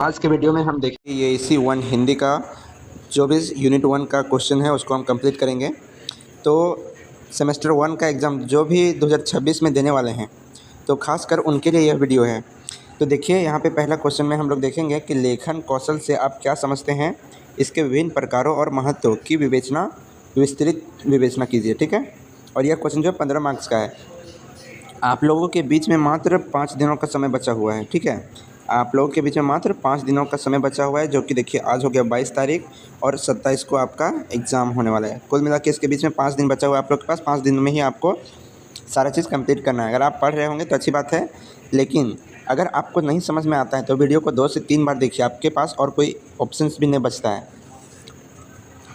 आज के वीडियो में हम देखेंगे ये इसी वन हिंदी का जो भी यूनिट 1 का क्वेश्चन है उसको हम कंप्लीट करेंगे। तो सेमेस्टर 1 का एग्ज़ाम जो भी 2026 में देने वाले हैं तो खासकर उनके लिए यह वीडियो है। तो देखिए यहाँ पे पहला क्वेश्चन में हम लोग देखेंगे कि लेखन कौशल से आप क्या समझते हैं, इसके विभिन्न प्रकारों और महत्व की विस्तृत विवेचना कीजिए। ठीक है, और यह क्वेश्चन जो 15 मार्क्स का है। आप लोगों के बीच में मात्र 5 दिनों का समय बचा हुआ है। ठीक है, आप लोगों के बीच में मात्र 5 दिनों का समय बचा हुआ है, जो कि देखिए आज हो गया 22 तारीख और 27 को आपका एग्ज़ाम होने वाला है। कुल मिला के इसके बीच में 5 दिन बचा हुआ है आप लोग के पास। 5 दिन में ही आपको सारा चीज़ कंप्लीट करना है। अगर आप पढ़ रहे होंगे तो अच्छी बात है, लेकिन अगर आपको नहीं समझ में आता है तो वीडियो को 2 से 3 बार देखिए, आपके पास और कोई ऑप्शंस भी नहीं बचता है।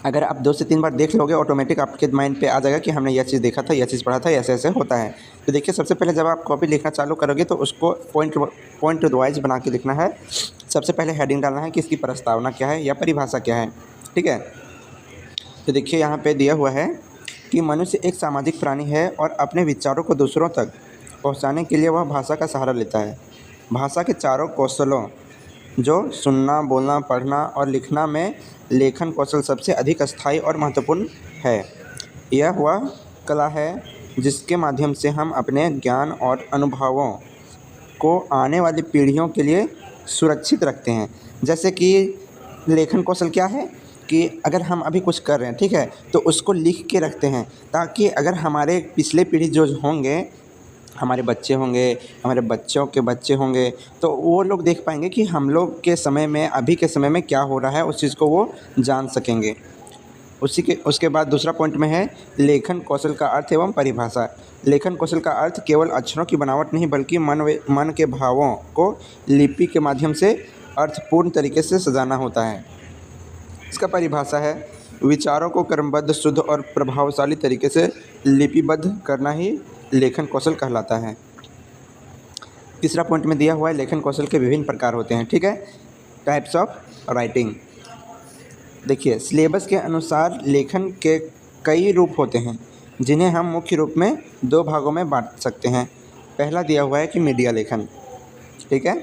अगर आप 2 से 3 बार देख लोगे ऑटोमेटिक आपके माइंड पे आ जाएगा कि हमने यह चीज़ देखा था, यह चीज़ पढ़ा था, ऐसे ऐसे होता है। तो देखिए सबसे पहले जब आप कॉपी लिखना चालू करोगे तो उसको पॉइंट वाइज बना के लिखना है। सबसे पहले हेडिंग डालना है कि इसकी प्रस्तावना क्या है या परिभाषा क्या है। ठीक है, तो देखिए यहाँ पे दिया हुआ है कि मनुष्य एक सामाजिक प्राणी है और अपने विचारों को दूसरों तक पहुँचाने के लिए वह भाषा का सहारा लेता है। भाषा के चारों कौशलों जो सुनना, बोलना, पढ़ना और लिखना में लेखन कौशल सबसे अधिक स्थायी और महत्वपूर्ण है। यह वह कला है जिसके माध्यम से हम अपने ज्ञान और अनुभवों को आने वाली पीढ़ियों के लिए सुरक्षित रखते हैं। जैसे कि लेखन कौशल क्या है कि अगर हम अभी कुछ कर रहे हैं, ठीक है, तो उसको लिख के रखते हैं ताकि अगर हमारे पिछले पीढ़ी जो होंगे, हमारे बच्चे होंगे, हमारे बच्चों के बच्चे होंगे, तो वो लोग देख पाएंगे कि हम लोग के समय में, अभी के समय में क्या हो रहा है, उस चीज़ को वो जान सकेंगे। उसके बाद दूसरा पॉइंट में है लेखन कौशल का अर्थ एवं परिभाषा। लेखन कौशल का अर्थ केवल अक्षरों की बनावट नहीं बल्कि मन के भावों को लिपि के माध्यम से अर्थपूर्ण तरीके से सजाना होता है। इसका परिभाषा है विचारों को क्रमबद्ध, शुद्ध और प्रभावशाली तरीके से लिपिबद्ध करना ही लेखन कौशल कहलाता है। तीसरा पॉइंट में दिया हुआ है लेखन कौशल के विभिन्न प्रकार होते हैं। ठीक है, टाइप्स ऑफ राइटिंग। देखिए सिलेबस के अनुसार लेखन के कई रूप होते हैं जिन्हें हम मुख्य रूप में 2 भागों में बांट सकते हैं। पहला दिया हुआ है कि मीडिया लेखन। ठीक है,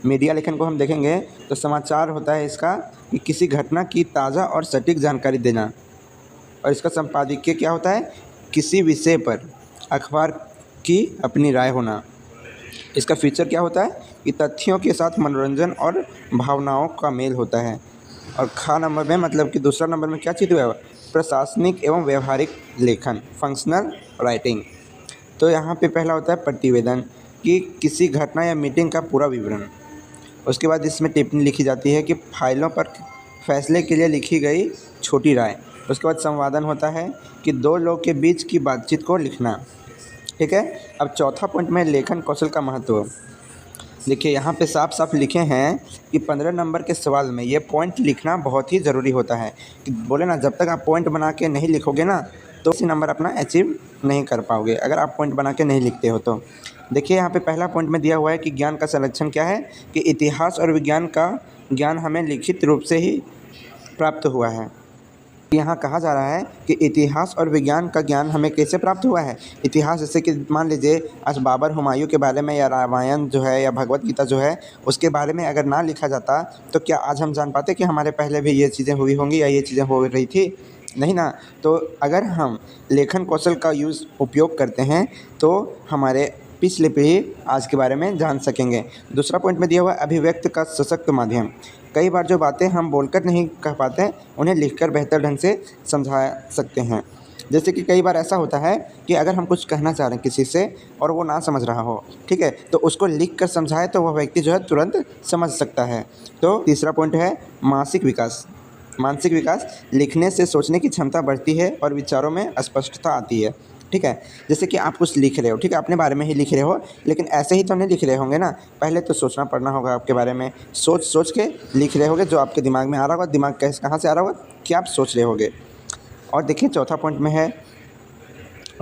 मीडिया लेखन को हम देखेंगे तो समाचार होता है इसका कि किसी घटना की ताज़ा और सटीक जानकारी देना, और इसका संपादकीय क्या होता है, किसी विषय पर अखबार की अपनी राय होना। इसका फीचर क्या होता है कि तथ्यों के साथ मनोरंजन और भावनाओं का मेल होता है। और खा नंबर में मतलब कि दूसरा नंबर में क्या चीज़ हुआ है, प्रशासनिक एवं व्यवहारिक लेखन, फंक्शनल राइटिंग। तो यहाँ पे पहला होता है प्रतिवेदन कि किसी घटना या मीटिंग का पूरा विवरण। उसके बाद इसमें टिप्पणी लिखी जाती है कि फाइलों पर फैसले के लिए लिखी गई छोटी राय। उसके बाद संवादन होता है कि 2 लोग के बीच की बातचीत को लिखना। ठीक है, अब चौथा पॉइंट में लेखन कौशल का महत्व। देखिए यहाँ पे साफ साफ लिखे हैं कि 15 नंबर के सवाल में ये पॉइंट लिखना बहुत ही ज़रूरी होता है। कि बोले ना, जब तक आप पॉइंट बना के नहीं लिखोगे ना तो इसी नंबर अपना अचीव नहीं कर पाओगे, अगर आप पॉइंट बना के नहीं लिखते हो तो। देखिए यहाँ पे पहला पॉइंट में दिया हुआ है कि ज्ञान का संरक्षण क्या है, कि इतिहास और विज्ञान का ज्ञान हमें लिखित रूप से ही प्राप्त हुआ है। यहाँ कहा जा रहा है कि इतिहास और विज्ञान का ज्ञान हमें कैसे प्राप्त हुआ है। इतिहास जैसे कि मान लीजिए आज बाबर हुमायूं के बारे में या रामायण जो है या भगवत गीता जो है उसके बारे में अगर ना लिखा जाता तो क्या आज हम जान पाते कि हमारे पहले भी ये चीज़ें हुई होंगी या ये चीज़ें हो रही थी, नहीं ना। तो अगर हम लेखन कौशल का उपयोग करते हैं तो हमारे पिछले पीढ़ी आज के बारे में जान सकेंगे। दूसरा पॉइंट में दिया हुआ है अभिव्यक्त का सशक्त माध्यम। कई बार जो बातें हम बोलकर नहीं कह पाते उन्हें लिखकर बेहतर ढंग से समझा सकते हैं। जैसे कि कई बार ऐसा होता है कि अगर हम कुछ कहना चाह रहे हैं किसी से और वो ना समझ रहा हो, ठीक है, तो उसको लिख कर समझाए तो वह व्यक्ति जो है तुरंत समझ सकता है। तो तीसरा पॉइंट है मानसिक विकास। मानसिक विकास, लिखने से सोचने की क्षमता बढ़ती है और विचारों में स्पष्टता आती है। ठीक है, जैसे कि आप कुछ लिख रहे हो, ठीक है, अपने बारे में ही लिख रहे हो, लेकिन ऐसे ही तो नहीं लिख रहे होंगे ना, पहले तो सोचना पड़ना होगा आपके बारे में, सोच के लिख रहे होगे जो आपके दिमाग में आ रहा होगा। दिमाग कहाँ से आ रहा होगा कि आप सोच रहे होगे। और देखिए चौथा पॉइंट में है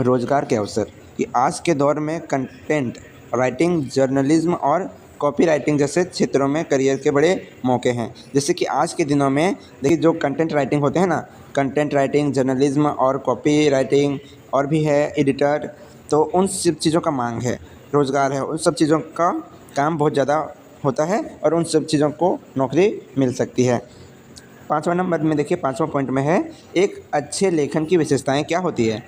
रोजगार के अवसर, कि आज के दौर में कंटेंट राइटिंग, जर्नलिज्म और कॉपी राइटिंग जैसे क्षेत्रों में करियर के बड़े मौके हैं। जैसे कि आज के दिनों में देखिए जो कंटेंट राइटिंग होते हैं ना, कंटेंट राइटिंग, जर्नलिज्म और कॉपी राइटिंग और भी है एडिटर, तो उन सब चीज़ों का मांग है, रोज़गार है, उन सब चीज़ों का काम बहुत ज़्यादा होता है और उन सब चीज़ों को नौकरी मिल सकती है। 5वां नंबर में देखिए, 5वां पॉइंट में है एक अच्छे लेखन की विशेषताएं क्या होती है।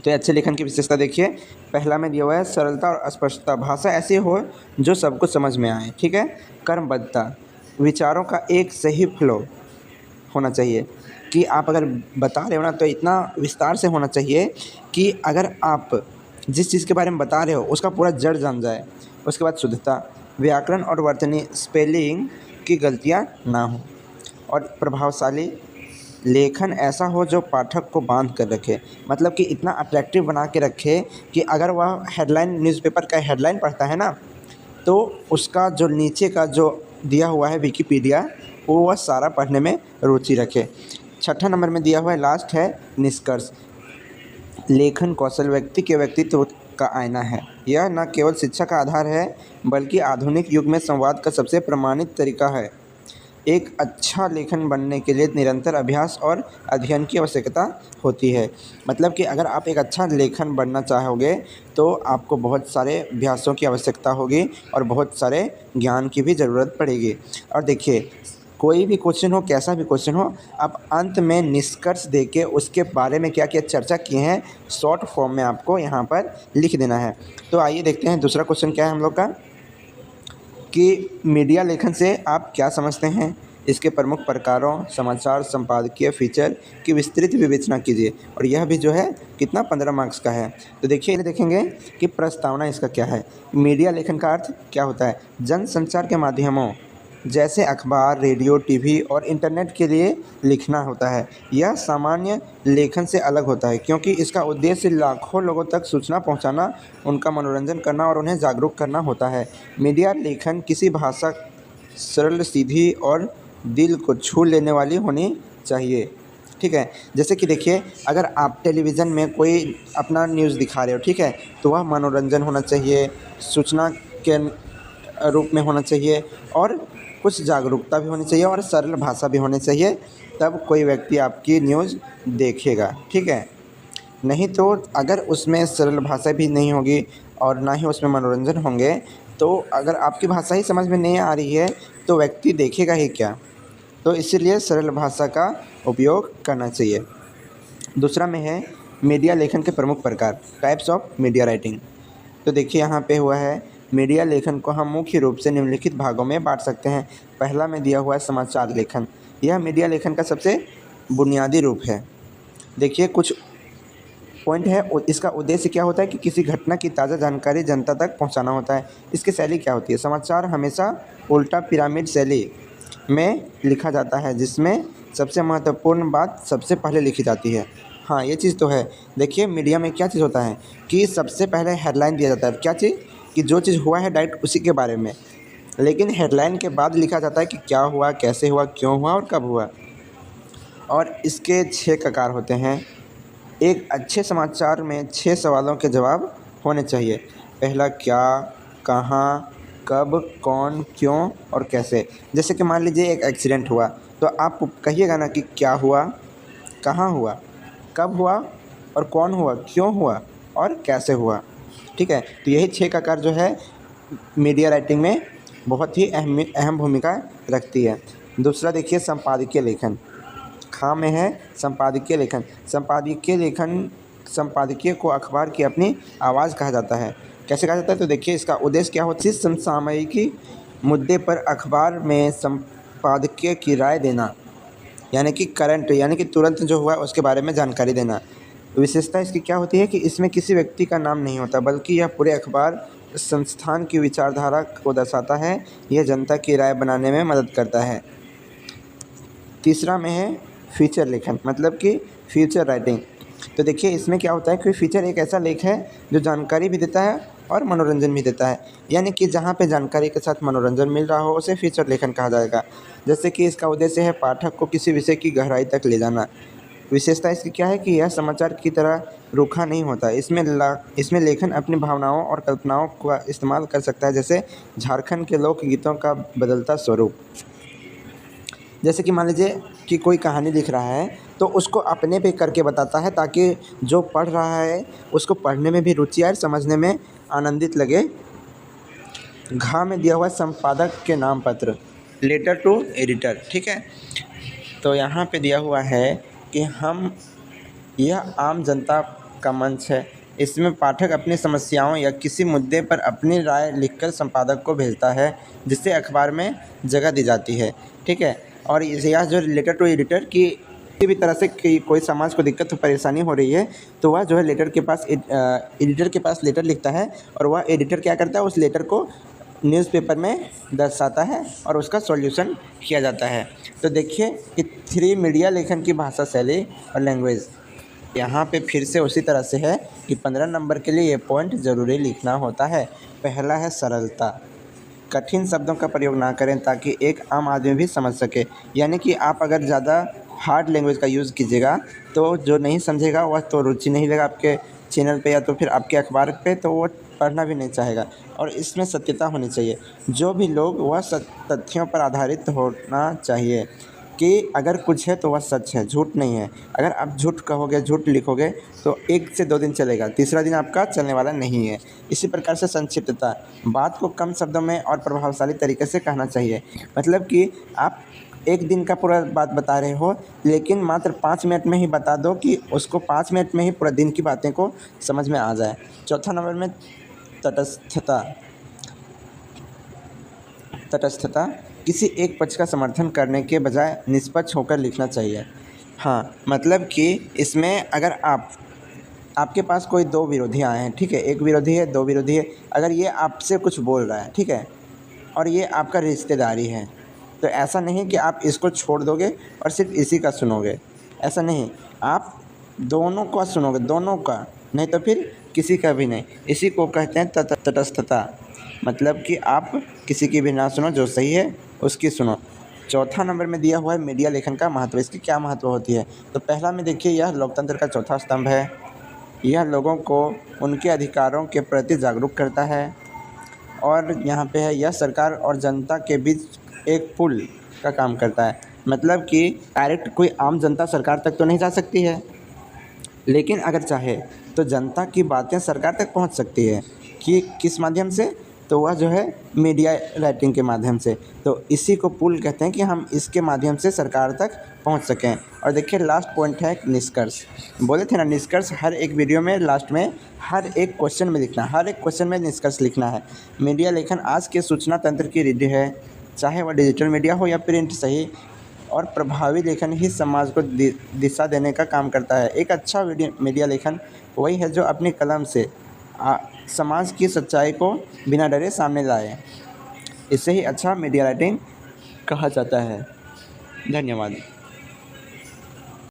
तो अच्छे लेखन की विशेषता देखिए, पहला में दिया हुआ है सरलता और स्पष्टता, भाषा ऐसी हो जो सबको समझ में आए। ठीक है। कर्मबद्धता, विचारों का एक सही फ्लो होना चाहिए कि आप अगर बता रहे हो ना तो इतना विस्तार से होना चाहिए कि अगर आप जिस चीज़ के बारे में बता रहे हो उसका पूरा जड़ जान जाए। उसके बाद शुद्धता, व्याकरण और वर्तनी स्पेलिंग की गलतियाँ ना हो। और प्रभावशाली लेखन ऐसा हो जो पाठक को बांध कर रखे, मतलब कि इतना अट्रैक्टिव बना के रखे कि अगर वह हेडलाइन, न्यूज़पेपर का हेडलाइन पढ़ता है ना तो उसका जो नीचे का जो दिया हुआ है विकिपीडिया, वो वह सारा पढ़ने में रुचि रखे। 6ठा नंबर में दिया हुआ है, लास्ट है निष्कर्ष। लेखन कौशल व्यक्ति के व्यक्तित्व का आईना है। यह न केवल शिक्षा का आधार है बल्कि आधुनिक युग में संवाद का सबसे प्रमाणित तरीका है। एक अच्छा लेखन बनने के लिए निरंतर अभ्यास और अध्ययन की आवश्यकता होती है। मतलब कि अगर आप एक अच्छा लेखन बनना चाहोगे तो आपको बहुत सारे अभ्यासों की आवश्यकता होगी और बहुत सारे ज्ञान की भी ज़रूरत पड़ेगी। और देखिए, कोई भी क्वेश्चन हो, कैसा भी क्वेश्चन हो, आप अंत में निष्कर्ष देके उसके बारे में क्या क्या चर्चा किए हैं शॉर्ट फॉर्म में आपको यहाँ पर लिख देना है। तो आइए देखते हैं दूसरा क्वेश्चन क्या है हम लोग का, कि मीडिया लेखन से आप क्या समझते हैं। इसके प्रमुख प्रकारों, समाचार संपादकीय फीचर की विस्तृत विवेचना कीजिए। और यह भी जो है कितना 15 मार्क्स का है। तो देखिए, देखेंगे कि प्रस्तावना इसका क्या है। मीडिया लेखन का अर्थ क्या होता है, जनसंचार के माध्यमों जैसे अखबार, रेडियो, टीवी और इंटरनेट के लिए लिखना होता है। यह सामान्य लेखन से अलग होता है क्योंकि इसका उद्देश्य लाखों लोगों तक सूचना पहुंचाना, उनका मनोरंजन करना और उन्हें जागरूक करना होता है। मीडिया लेखन किसी भाषा सरल, सीधी और दिल को छू लेने वाली होनी चाहिए। ठीक है। जैसे कि देखिए, अगर आप टेलीविज़न में कोई अपना न्यूज़ दिखा रहे हो, ठीक है, तो वह मनोरंजन होना चाहिए, सूचना के रूप में होना चाहिए और कुछ जागरूकता भी होनी चाहिए और सरल भाषा भी होनी चाहिए, तब कोई व्यक्ति आपकी न्यूज़ देखेगा। ठीक है। नहीं तो अगर उसमें सरल भाषा भी नहीं होगी और ना ही उसमें मनोरंजन होंगे, तो अगर आपकी भाषा ही समझ में नहीं आ रही है तो व्यक्ति देखेगा ही क्या। तो इसीलिए सरल भाषा का उपयोग करना चाहिए। दूसरा में है मीडिया लेखन के प्रमुख प्रकार, टाइप्स ऑफ मीडिया राइटिंग। तो देखिए, यहाँ पे हुआ है मीडिया लेखन को हम मुख्य रूप से निम्नलिखित भागों में बांट सकते हैं। पहला में दिया हुआ है समाचार लेखन। यह मीडिया लेखन का सबसे बुनियादी रूप है। देखिए, कुछ पॉइंट है। इसका उद्देश्य क्या होता है कि किसी घटना की ताज़ा जानकारी जनता तक पहुंचाना होता है। इसकी शैली क्या होती है, समाचार हमेशा उल्टा पिरामिड शैली में लिखा जाता है जिसमें सबसे महत्वपूर्ण बात सबसे पहले लिखी जाती है। हाँ, ये चीज़ तो है। देखिए, मीडिया में क्या चीज़ होता है कि सबसे पहले हेडलाइन दिया जाता है। क्या चीज़, कि जो चीज़ हुआ है डायरेक्ट उसी के बारे में, लेकिन हेडलाइन के बाद लिखा जाता है कि क्या हुआ, कैसे हुआ, क्यों हुआ और कब हुआ। और इसके 6 ककार होते हैं। एक अच्छे समाचार में 6 सवालों के जवाब होने चाहिए। पहला, क्या, कहाँ, कब, कौन, क्यों और कैसे। जैसे कि मान लीजिए एक एक्सीडेंट हुआ तो आप कहिएगा ना कि क्या हुआ, कहाँ हुआ, कब हुआ और कौन हुआ, क्यों हुआ और कैसे हुआ। ठीक है। तो यही 6 ककार जो है मीडिया राइटिंग में बहुत ही अहम भूमिका रखती है। दूसरा देखिए, संपादकीय लेखन। खा में है संपादकीय लेखन। संपादकीय को अखबार की अपनी आवाज़ कहा जाता है। कैसे कहा जाता है, तो देखिए इसका उद्देश्य क्या होता है, समसामयिकी मुद्दे पर अखबार में संपादकीय की राय देना, यानी कि करंट, यानी कि तुरंत जो हुआ उसके बारे में जानकारी देना। विशेषता इसकी क्या होती है कि इसमें किसी व्यक्ति का नाम नहीं होता बल्कि यह पूरे अखबार संस्थान की विचारधारा को दर्शाता है। यह जनता की राय बनाने में मदद करता है। तीसरा में है फीचर लेखन, मतलब कि फीचर राइटिंग। तो देखिए, इसमें क्या होता है कि फीचर एक ऐसा लेख है जो जानकारी भी देता है और मनोरंजन भी देता है, यानी कि जहाँ पे जानकारी के साथ मनोरंजन मिल रहा हो उसे फीचर लेखन कहा जाएगा। जैसे कि इसका उद्देश्य है पाठक को किसी विषय की गहराई तक ले जाना। विशेषता इसकी क्या है कि यह समाचार की तरह रूखा नहीं होता। इसमें लेखन अपनी भावनाओं और कल्पनाओं का इस्तेमाल कर सकता है, जैसे झारखंड के लोकगीतों का बदलता स्वरूप। जैसे कि मान लीजिए कि कोई कहानी लिख रहा है तो उसको अपने पे करके बताता है ताकि जो पढ़ रहा है उसको पढ़ने में भी रुचि आए, समझने में आनंदित लगे। घ में दिया हुआ है संपादक के नाम पत्र, लेटर टू एडिटर, ठीक है। तो यहाँ पे दिया हुआ है कि यह आम जनता का मंच है। इसमें पाठक अपनी समस्याओं या किसी मुद्दे पर अपनी राय लिखकर संपादक को भेजता है, जिससे अखबार में जगह दी जाती है, ठीक है। और यह जो लेटर टू एडिटर की किसी भी तरह से कोई समाज को दिक्कत परेशानी हो रही है, तो वह जो है एडिटर के पास लेटर लिखता है, और वह एडिटर क्या करता है, उस लेटर को न्यूज़पेपर में दर्शाता है और उसका सॉल्यूशन किया जाता है। तो देखिए कि 3 मीडिया लेखन की भाषा शैली और लैंग्वेज, यहाँ पे फिर से उसी तरह से है कि 15 नंबर के लिए ये पॉइंट ज़रूरी लिखना होता है। पहला है सरलता, कठिन शब्दों का प्रयोग ना करें ताकि एक आम आदमी भी समझ सके। यानी कि आप अगर ज़्यादा हार्ड लैंग्वेज का यूज़ कीजिएगा तो जो नहीं समझेगा वह तो रुचि नहीं लेगा आपके चैनल पे या तो फिर आपके अखबार पे, तो वो पढ़ना भी नहीं चाहेगा। और इसमें सत्यता होनी चाहिए, जो भी लोग वह तथ्यों पर आधारित होना चाहिए कि अगर कुछ है तो वह सच है, झूठ नहीं है। अगर आप झूठ कहोगे, झूठ लिखोगे तो 1 से 2 दिन चलेगा, तीसरा दिन आपका चलने वाला नहीं है। इसी प्रकार से संक्षिप्तता, बात को कम शब्दों में और प्रभावशाली तरीके से कहना चाहिए। मतलब कि आप 1 दिन का पूरा बात बता रहे हो, लेकिन मात्र 5 मिनट में ही बता दो कि उसको 5 मिनट में ही पूरा दिन की बातें को समझ में आ जाए। चौथा नंबर में तटस्थता, किसी एक पक्ष का समर्थन करने के बजाय निष्पक्ष होकर लिखना चाहिए। हाँ, मतलब कि इसमें अगर आपके पास कोई 2 विरोधी आए हैं, ठीक है, 1 विरोधी है, 2 विरोधी है, अगर ये आपसे कुछ बोल रहा है, ठीक है, और ये आपका रिश्तेदारी है, तो ऐसा नहीं कि आप इसको छोड़ दोगे और सिर्फ इसी का सुनोगे, ऐसा नहीं, आप दोनों का सुनोगे, दोनों का, नहीं तो फिर किसी का भी नहीं। इसी को कहते हैं तटस्थता, मतलब कि आप किसी की भी ना सुनो, जो सही है उसकी सुनो। चौथा नंबर में दिया हुआ है मीडिया लेखन का महत्व। इसकी क्या महत्व होती है? तो पहला में देखिए, यह लोकतंत्र का चौथा स्तंभ है। यह लोगों को उनके अधिकारों के प्रति जागरूक करता है। और यहाँ पे है, यह सरकार और जनता के बीच एक पुल का काम करता है। मतलब कि डायरेक्ट कोई आम जनता सरकार तक तो नहीं जा सकती है, लेकिन अगर चाहे तो जनता की बातें सरकार तक पहुंच सकती है। कि किस माध्यम से? तो वह जो है मीडिया राइटिंग के माध्यम से। तो इसी को पुल कहते हैं कि हम इसके माध्यम से सरकार तक पहुंच सकें। और देखिए लास्ट पॉइंट है निष्कर्ष। बोले थे ना, निष्कर्ष हर एक वीडियो में लास्ट में हर एक क्वेश्चन में लिखना, हर एक क्वेश्चन में निष्कर्ष लिखना है। मीडिया लेखन आज के सूचना तंत्र की रीढ़ है, चाहे वह डिजिटल मीडिया हो या प्रिंट। सही और प्रभावी लेखन ही समाज को दिशा देने का काम करता है। एक अच्छा मीडिया लेखन वही है जो अपनी कलम से समाज की सच्चाई को बिना डरे सामने लाए। इसे ही अच्छा मीडिया राइटिंग कहा जाता है। धन्यवाद।